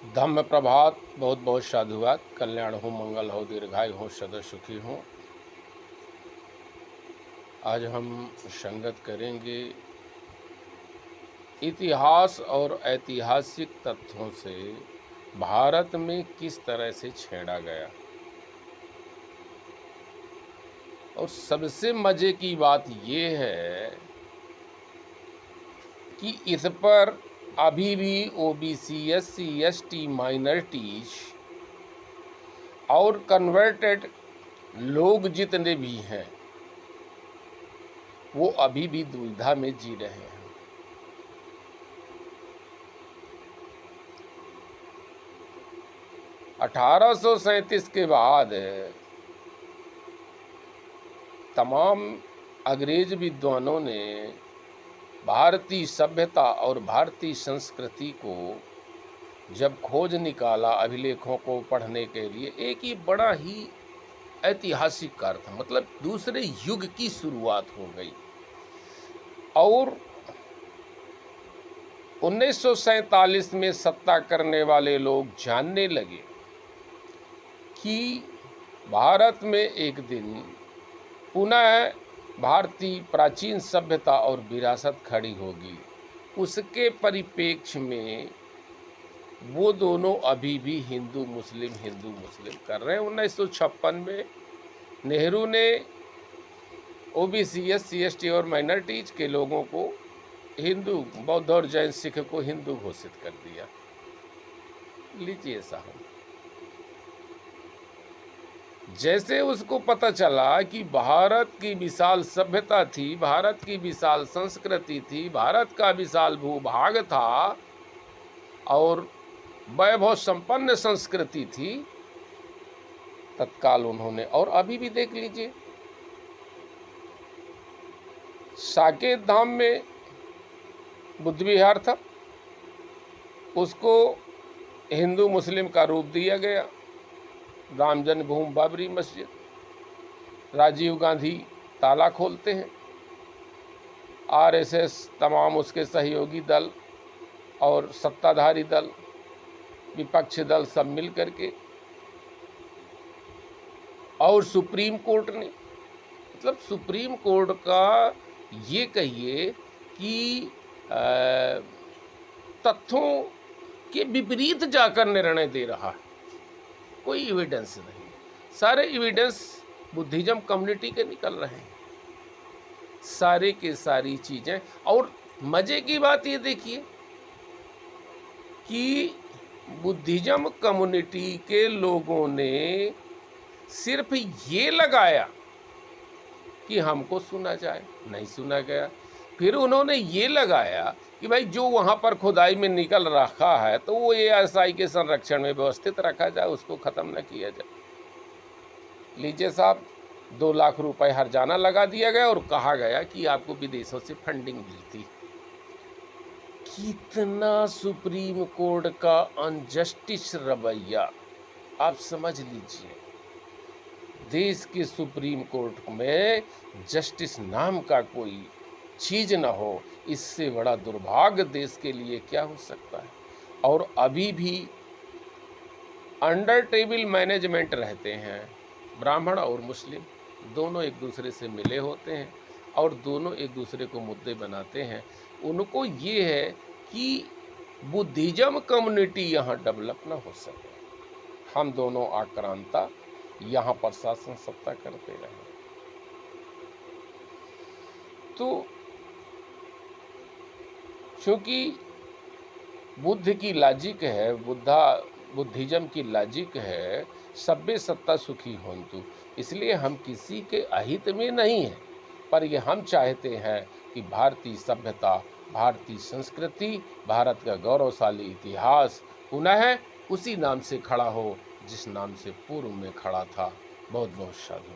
धम्म प्रभात। बहुत बहुत साधुवाद। कल्याण हो, मंगल हो, दीर्घायु हो, सदा सुखी हो। आज हम संगत करेंगे इतिहास और ऐतिहासिक तथ्यों से भारत में किस तरह से छेड़ा गया। और सबसे मजे की बात ये है कि इस पर अभी भी ओबीसी, एससी, एसटी, माइनॉरिटीज और कन्वर्टेड लोग जितने भी हैं वो अभी भी दुविधा में जी रहे हैं। अठारह के बाद तमाम अंग्रेज विद्वानों ने भारतीय सभ्यता और भारतीय संस्कृति को जब खोज निकाला अभिलेखों को पढ़ने के लिए, एक ही बड़ा ही ऐतिहासिक कार्य था। मतलब दूसरे युग की शुरुआत हो गई। और 1947 में सत्ता करने वाले लोग जानने लगे कि भारत में एक दिन पुनः भारतीय प्राचीन सभ्यता और विरासत खड़ी होगी। उसके परिप्रेक्ष्य में वो दोनों अभी भी हिंदू मुस्लिम कर रहे हैं। 1956 में नेहरू ने ओबीसी, एससी, एसटी और माइनॉरिटीज के लोगों को हिंदू, बौद्ध और जैन सिख को हिंदू घोषित कर दिया। लीजिए साहब, जैसे उसको पता चला कि भारत की विशाल सभ्यता थी, भारत की विशाल संस्कृति थी, भारत का विशाल भूभाग था और वैभव संपन्न संस्कृति थी, तत्काल उन्होंने, और अभी भी देख लीजिए, साकेत धाम में बुद्ध विहार था, उसको हिंदू मुस्लिम का रूप दिया गया। राम जन्मभूमि, बाबरी मस्जिद, राजीव गांधी ताला खोलते हैं, आरएसएस तमाम उसके सहयोगी दल और सत्ताधारी दल, विपक्ष दल सब मिल करके, और सुप्रीम कोर्ट ने, मतलब सुप्रीम कोर्ट का ये कहिए कि तथ्यों के विपरीत जाकर निर्णय दे रहा है। कोई एविडेंस नहीं, सारे एविडेंस बुद्धिज्म कम्युनिटी के निकल रहे हैं, सारे के सारी चीजें। और मजे की बात ये देखिए कि बुद्धिज्म कम्युनिटी के लोगों ने सिर्फ ये लगाया कि हमको सुना जाए, नहीं सुना गया। फिर उन्होंने ये लगाया कि भाई जो वहाँ पर खुदाई में निकल रखा है तो वो एएसआई के संरक्षण में व्यवस्थित रखा जाए, उसको ख़त्म न किया जाए। लीजिए साहब, 2 लाख रुपए हर्जाना लगा दिया गया और कहा गया कि आपको विदेशों से फंडिंग मिलती। कितना सुप्रीम कोर्ट का अनजस्टिस रवैया, आप समझ लीजिए। देश के सुप्रीम कोर्ट में जस्टिस नाम का कोई चीज न हो, इससे बड़ा दुर्भाग्य देश के लिए क्या हो सकता है। और अभी भी अंडर टेबल मैनेजमेंट रहते हैं। ब्राह्मण और मुस्लिम दोनों एक दूसरे से मिले होते हैं और दोनों एक दूसरे को मुद्दे बनाते हैं। उनको ये है कि बुद्धिज्म कम्युनिटी यहाँ डेवलप ना हो सके, हम दोनों आक्रांता यहाँ पर शासन सत्ता करते रहे। तो क्योंकि बुद्ध की लॉजिक है, बुद्धिज्म की लॉजिक है, सब्बे सत्ता सुखी होन्तु, इसलिए हम किसी के अहित में नहीं हैं, पर ये हम चाहते हैं कि भारतीय सभ्यता, भारतीय संस्कृति, भारत का गौरवशाली इतिहास पुनः उसी नाम से खड़ा हो जिस नाम से पूर्व में खड़ा था। बहुत बहुत साधुवाद।